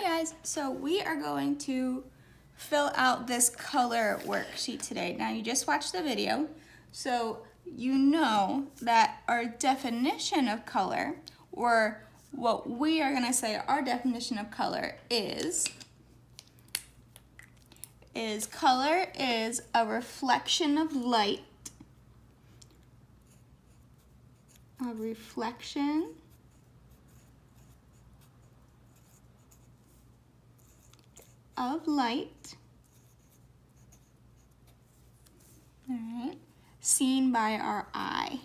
Guys, so we are going to fill out this color worksheet today. Now you just watched the video, so you know that our definition of color, or what we are going to say our definition of color is color is a reflection of light, a reflection of light, all right, seen by our eye.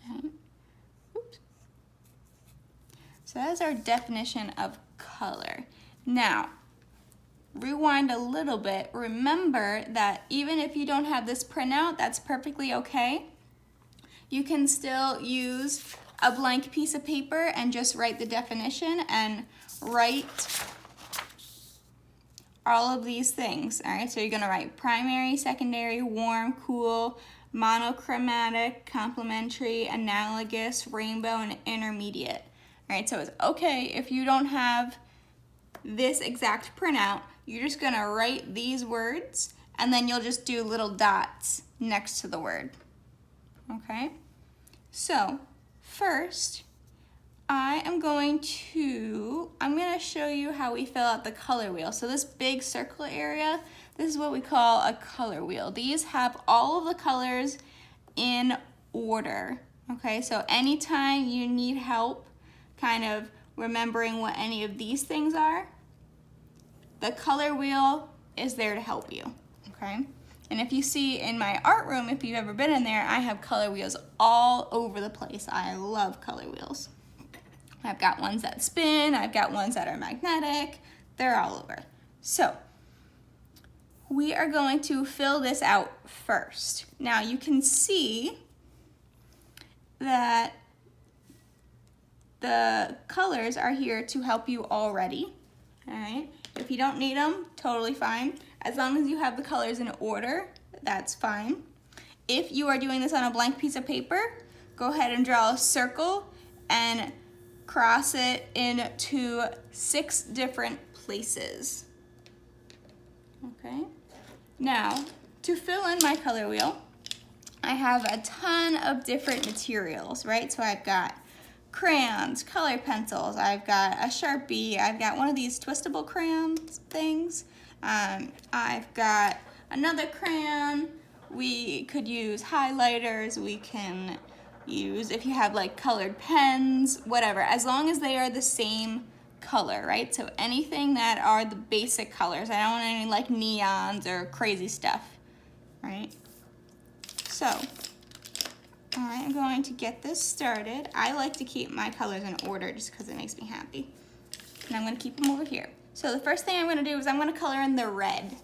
Okay. Oops. So that's our definition of color. Now, rewind a little bit. Remember that even if you don't have this printout, that's perfectly okay. You can still use a blank piece of paper and just write the definition and write all of these things. All right, so you're gonna write primary, secondary, warm, cool, monochromatic, complementary, analogous, rainbow, and intermediate. All right, so it's okay if you don't have this exact printout. You're just gonna write these words and then you'll just do little dots next to the word. Okay, so first I'm going to show you how we fill out the color wheel. So this big circle area, this is what we call a color wheel. These have all of the colors in order. Okay, so anytime you need help kind of remembering what any of these things are, the color wheel is there to help you, okay? And if you see in my art room, if you've ever been in there, I have color wheels all over the place. I love color wheels. I've got ones that spin, I've got ones that are magnetic, they're all over. So, we are going to fill this out first. Now you can see that the colors are here to help you already, all right? If you don't need them, totally fine. As long as you have the colors in order, that's fine. If you are doing this on a blank piece of paper, go ahead and draw a circle and cross it into 6 different places. Okay. Now, to fill in my color wheel, I have a ton of different materials, right? So I've got crayons, color pencils, I've got a Sharpie, I've got one of these twistable crayons things, I've got another crayon, we could use highlighters, we can use, if you have like colored pens, whatever, as long as they are the same color, right? So anything that are the basic colors. I don't want any like neons or crazy stuff, right? So, all right, I'm going to get this started. I like to keep my colors in order just because it makes me happy. And I'm going to keep them over here. So the first thing I'm going to do is I'm going to color in the red.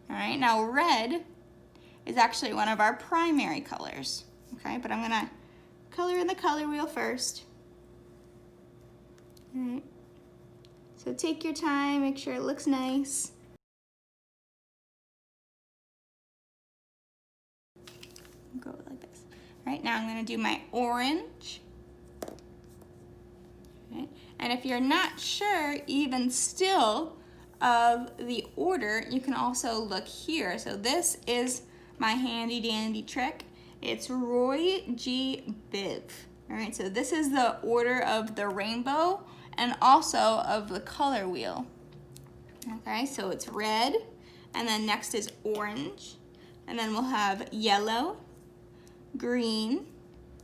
All right, now red is actually one of our primary colors. Okay, but I'm going to color in the color wheel first. All right, so take your time, make sure it looks nice. Go like this. Right, now I'm going to do my orange. Okay. And if you're not sure, even still, of the order, you can also look here. So this is my handy dandy trick. It's Roy G. Biv. All right, so this is the order of the rainbow and also of the color wheel. Okay, so it's red, and then next is orange, and then we'll have yellow, green,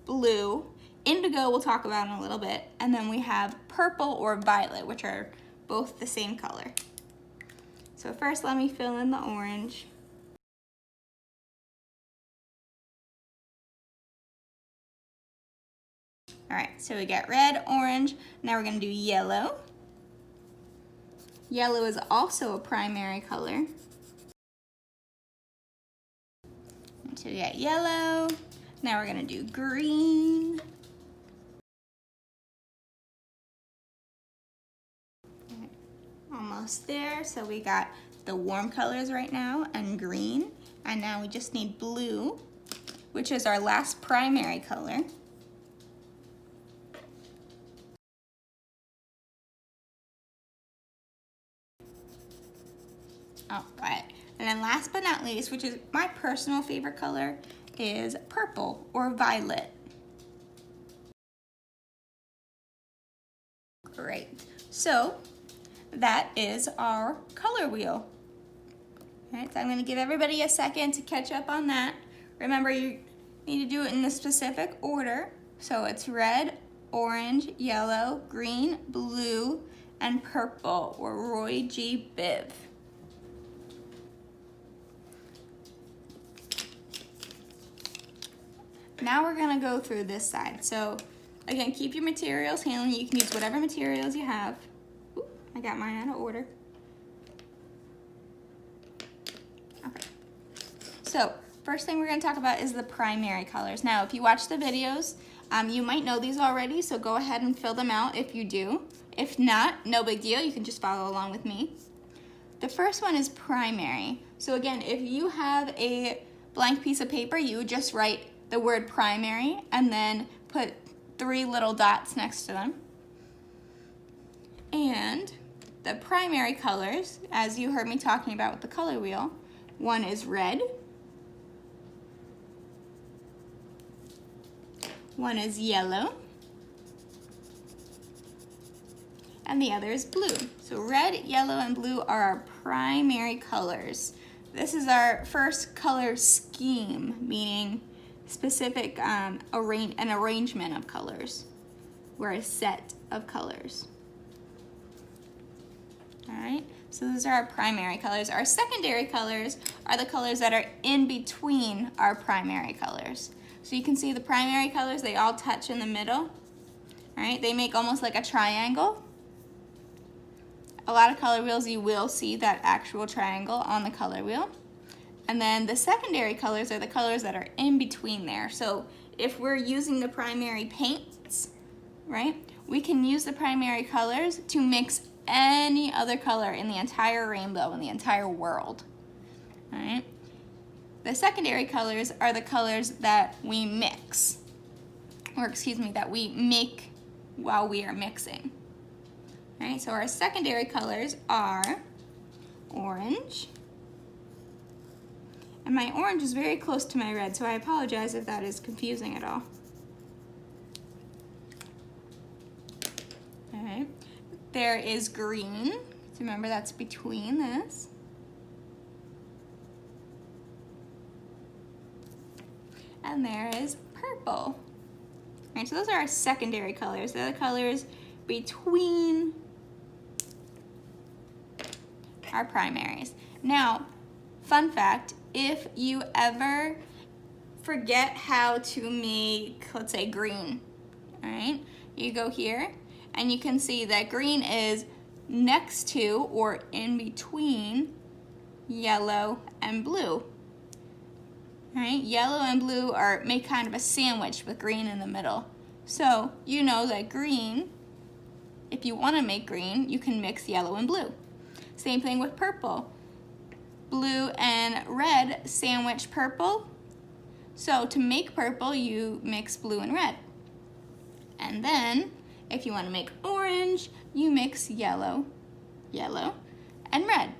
blue, indigo we'll talk about in a little bit, and then we have purple or violet, which are both the same color. So first let me fill in the orange. All right, so we got red, orange, now we're gonna do yellow. Yellow is also a primary color. So we got yellow. Now we're gonna do green. Almost there, so we got the warm colors right now and green, and now we just need blue. which is our last primary color. All right, and then last but not least, which is my personal favorite color, is purple or violet. Great, so that is our color wheel. All right, so I'm gonna give everybody a second to catch up on that. Remember, you need to do it in the specific order. So it's red, orange, yellow, green, blue, and purple, or Roy G. Biv. Now we're gonna go through this side. So again, keep your materials handy. You can use whatever materials you have. Ooh, I got mine out of order. Okay. So first thing we're gonna talk about is the primary colors. Now, if you watch the videos, you might know these already, so go ahead and fill them out if you do. If not, no big deal, you can just follow along with me. The first one is primary. So again, if you have a blank piece of paper, you would just write the word primary and then put 3 little dots next to them. And the primary colors, as you heard me talking about with the color wheel, one is red, one is yellow, and the other is blue. So red, yellow, and blue are our primary colors. This is our first color scheme, meaning specific an arrangement of colors. We're a set of colors. All right, so those are our primary colors. Our secondary colors are the colors that are in between our primary colors. So you can see the primary colors, they all touch in the middle. All right, they make almost like a triangle. A lot of color wheels, you will see that actual triangle on the color wheel. And then the secondary colors are the colors that are in between there. So if we're using the primary paints, right, we can use the primary colors to mix any other color in the entire rainbow, in the entire world. All right. The secondary colors are the colors that we mix, or excuse me, that we make while we are mixing. All right, so our secondary colors are orange, and my orange is very close to my red, so I apologize if that is confusing at all. All right, there is green, so remember that's between this. And there is purple. All right, so those are our secondary colors. They're the colors between our primaries. Now, fun fact, if you ever forget how to make, let's say, green, all right, you go here and you can see that green is next to or in between yellow and blue. All right, yellow and blue make kind of a sandwich with green in the middle. So you know that green, if you want to make green, you can mix yellow and blue. Same thing with purple. Blue and red sandwich purple. So to make purple, you mix blue and red. And then if you want to make orange, you mix yellow, and red.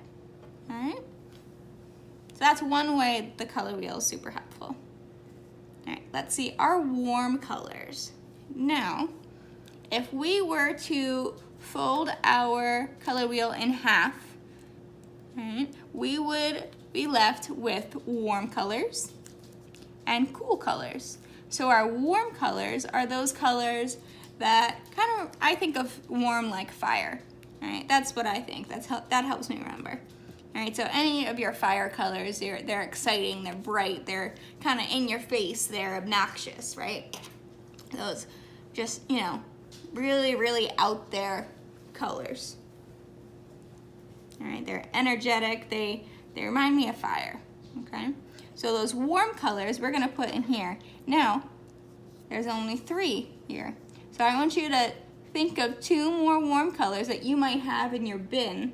All right? So that's one way the color wheel is super helpful. All right, let's see our warm colors. Now, if we were to fold our color wheel in half, right, we would be left with warm colors and cool colors. So our warm colors are those colors that kind of, I think of warm like fire. All right, that's what I think. That helps me remember. All right, so any of your fire colors, they're exciting, they're bright, they're kind of in your face, they're obnoxious, right? Those just, you know, really, really out there colors. All right, they're energetic, they remind me of fire, okay? So those warm colors we're gonna put in here. Now, there's only 3 here. So I want you to think of 2 more warm colors that you might have in your bin.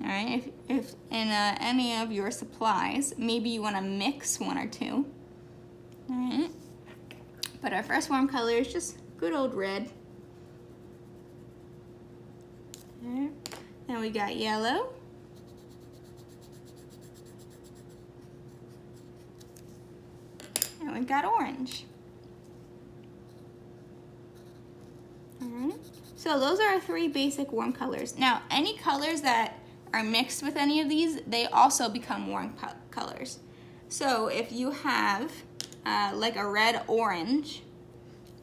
All right, if in any of your supplies, maybe you want to mix 1 or 2. All right. But our first warm color is just good old red. All right. Then we got yellow. And we've got orange. All right. So those are our three basic warm colors. Now, any colors that are mixed with any of these, they also become warm colors. So if you have like a red orange,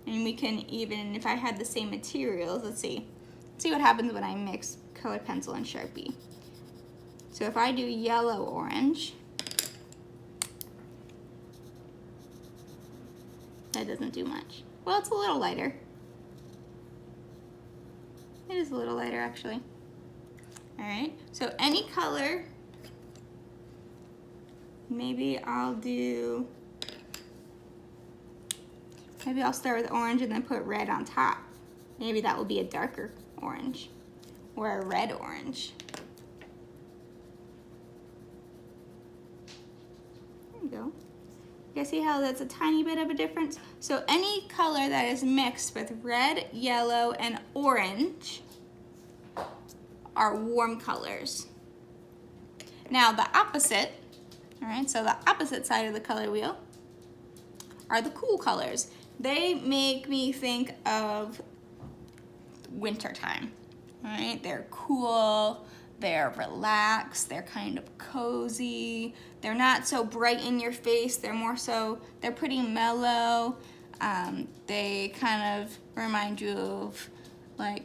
and we can even, if I had the same materials, let's see what happens when I mix colored pencil and Sharpie. So if I do yellow orange, that doesn't do much. Well, it's a little lighter. It is a little lighter actually. All right, so any color, maybe I'll start with orange and then put red on top. Maybe that will be a darker orange or a red orange. There you go. You guys see how that's a tiny bit of a difference? So any color that is mixed with red, yellow, and orange are warm colors. Now the opposite, all right, so the opposite side of the color wheel are the cool colors. They make me think of wintertime, all right? They're cool, they're relaxed, they're kind of cozy, they're not so bright in your face, they're pretty mellow. They kind of remind you of like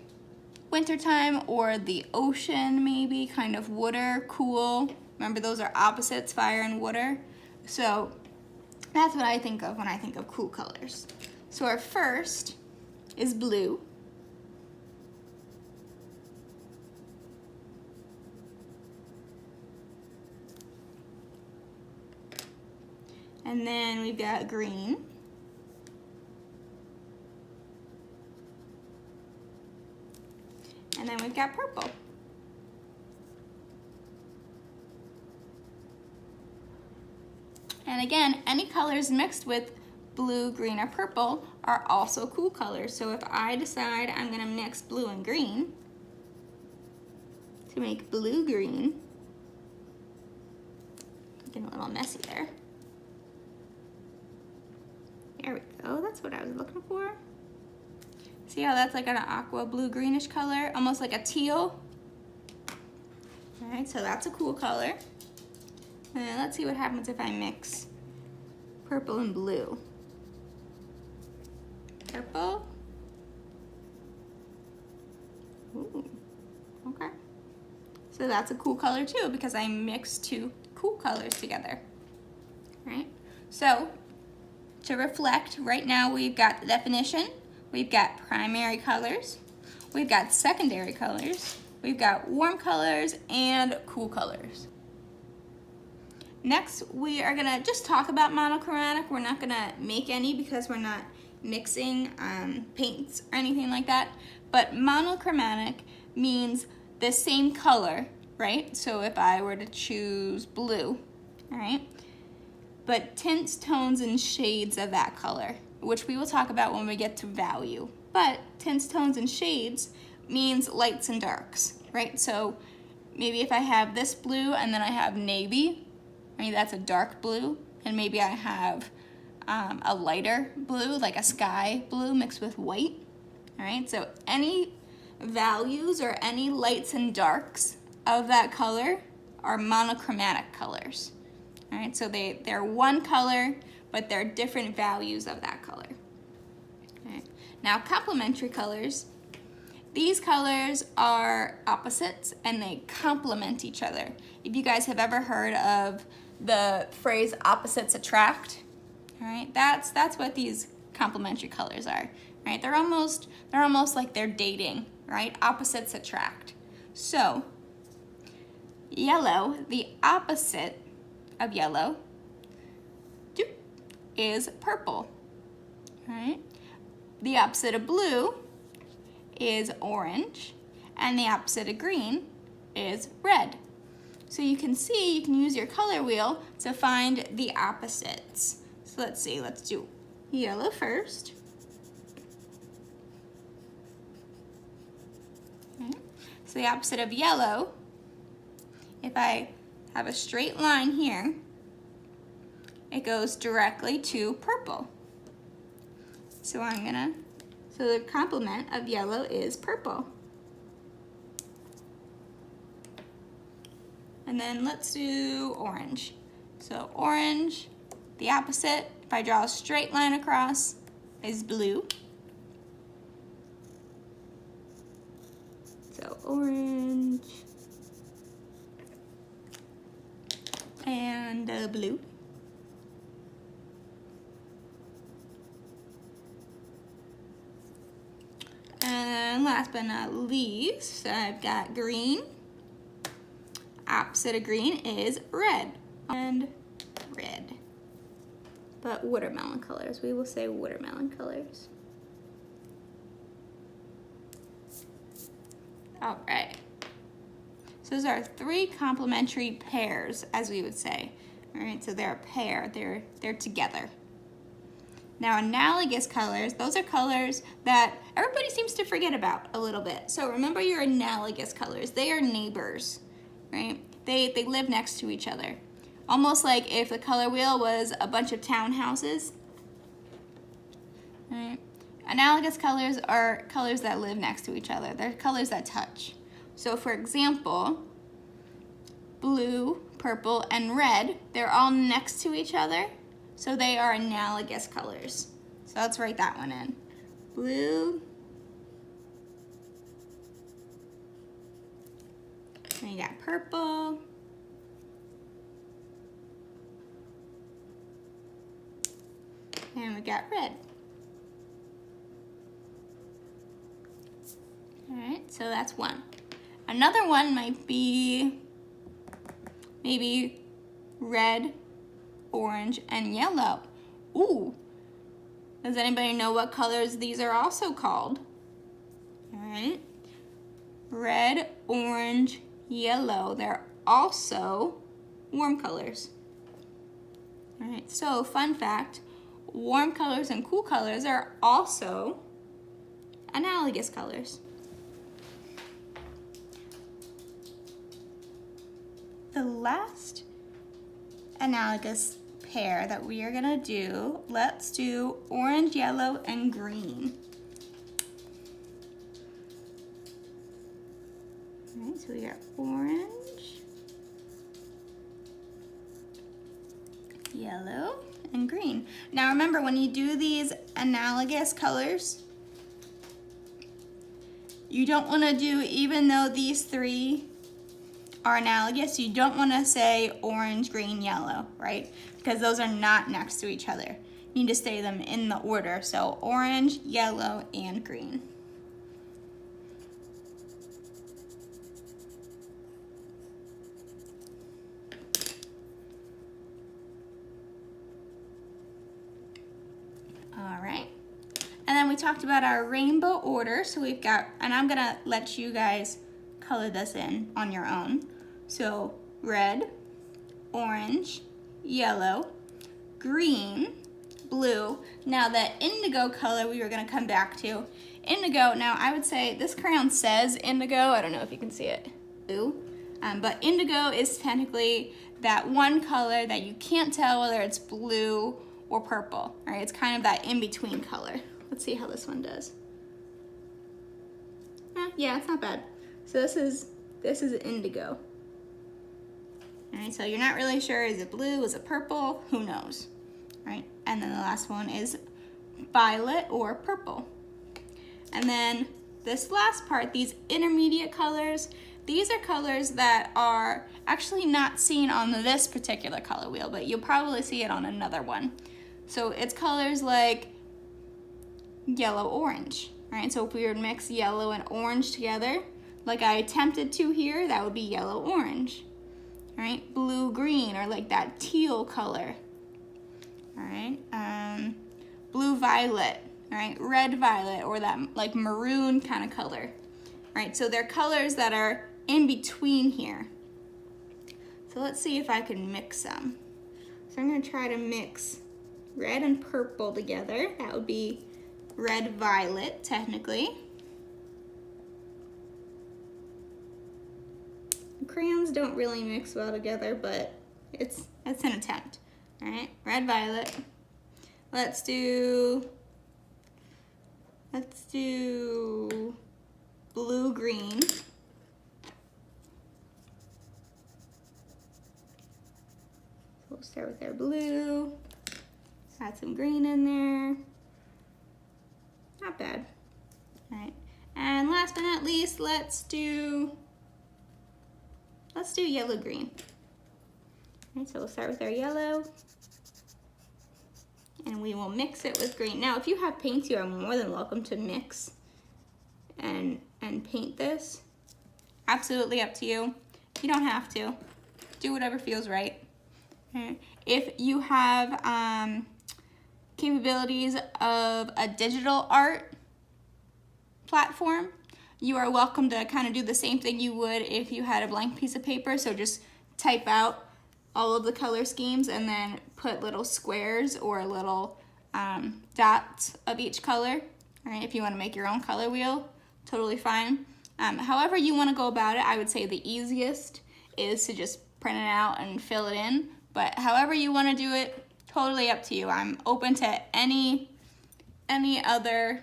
wintertime or the ocean maybe, kind of water, cool. Remember those are opposites, fire and water. So that's what I think of when I think of cool colors. So our first is blue. And then we've got green. And then we've got purple. And again, any colors mixed with blue, green, or purple are also cool colors. So if I decide I'm gonna mix blue and green to make blue-green, getting a little messy there. There we go, that's what I was looking for. See how that's like an aqua blue-greenish color, almost like a teal? All right, so that's a cool color. And then let's see what happens if I mix purple and blue. Purple. Ooh, okay. So that's a cool color too because I mixed two cool colors together. All right, so to reflect, right now we've got the definition, we've got primary colors, we've got secondary colors, we've got warm colors and cool colors. Next, we are gonna just talk about monochromatic. We're not gonna make any because we're not mixing paints or anything like that. But monochromatic means the same color, right? So if I were to choose blue, all right? But tints, tones, and shades of that color, which we will talk about when we get to value. But tints, tones, and shades means lights and darks, right? So maybe if I have this blue and then I have navy, maybe that's a dark blue, and maybe I have a lighter blue, like a sky blue mixed with white, all right? So any values or any lights and darks of that color are monochromatic colors, all right? So they're one color, but they're different values of that color. All right. Now complementary colors, these colors are opposites and they complement each other. If you guys have ever heard of the phrase opposites attract, all right, that's what these complementary colors are, right? They're almost like they're dating, right? Opposites attract. So yellow, the opposite of yellow is purple, all right? The opposite of blue is orange, and the opposite of green is red. So you can see, you can use your color wheel to find the opposites. So let's see, let's do yellow first. Okay. So the opposite of yellow, if I have a straight line here, it goes directly to purple. So so the complement of yellow is purple. And then let's do orange. So orange, the opposite, if I draw a straight line across, is blue. So orange and blue. And last but not least, I've got green. Opposite of green is red and red. But watermelon colors, we will say watermelon colors. All right. So those are three complementary pairs, as we would say. All right, so they're a pair, they're together. Now analogous colors, those are colors that everybody seems to forget about a little bit. So remember your analogous colors, they are neighbors, right? They live next to each other. Almost like if the color wheel was a bunch of townhouses. Right? Analogous colors are colors that live next to each other. They're colors that touch. So for example, blue, purple, and red, they're all next to each other. So they are analogous colors. So let's write that one in. Blue. And you got purple. And we got red. All right, so that's one. Another one might be maybe red, orange, and yellow. Ooh, does anybody know what colors these are also called? All right, red, orange, yellow, they're also warm colors. All right, so fun fact, warm colors and cool colors are also analogous colors. The last analogous pair that we are gonna do, let's do orange, yellow, and green. All right, so we got orange, yellow, and green. Now remember, when you do these analogous colors, you don't wanna do, even though these three are analogous, you don't want to say orange, green, yellow, right? Because those are not next to each other. You need to say them in the order. So orange, yellow, and green. All right. And then we talked about our rainbow order. So we've got, and I'm gonna let you guys color this in on your own. So red, orange, yellow, green, blue. Now the indigo color we were gonna come back to. Indigo, now I would say this crayon says indigo. I don't know if you can see it. Blue. But indigo is technically that one color that you can't tell whether it's blue or purple. All right, it's kind of that in-between color. Let's see how this one does. Yeah, it's not bad. So this is indigo. All right, so you're not really sure, is it blue, is it purple? Who knows, all right? And then the last one is violet or purple. And then this last part, these intermediate colors, these are colors that are actually not seen on this particular color wheel, but you'll probably see it on another one. So it's colors like yellow-orange, right? So if we were to mix yellow and orange together, like I attempted to here, that would be yellow-orange. All right, blue-green, or like that teal color. All right, blue-violet, all right, red-violet, or that like maroon kind of color. All right, so they're colors that are in between here. So let's see if I can mix them. So I'm gonna try to mix red and purple together. That would be red-violet, technically. Crayons don't really mix well together, but it's an attempt. All right, red-violet. Let's do blue-green. We'll start with our blue. Add some green in there. Not bad. All right, and last but not least, let's do yellow-green. All right, so we'll start with our yellow, and we will mix it with green. Now, if you have paints, you are more than welcome to mix and paint this. Absolutely up to you. You don't have to. Do whatever feels right. Okay. If you have capabilities of a digital art platform, you are welcome to kind of do the same thing you would if you had a blank piece of paper. So just type out all of the color schemes and then put little squares or little dots of each color. All right, if you want to make your own color wheel, totally fine. However you want to go about it, I would say the easiest is to just print it out and fill it in. But however you want to do it, totally up to you. I'm open to any other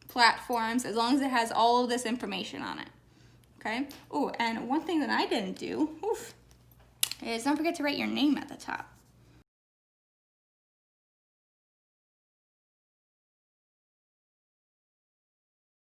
platforms as long as it has all of this information on it. Okay? Oh, and one thing that I didn't do, is don't forget to write your name at the top.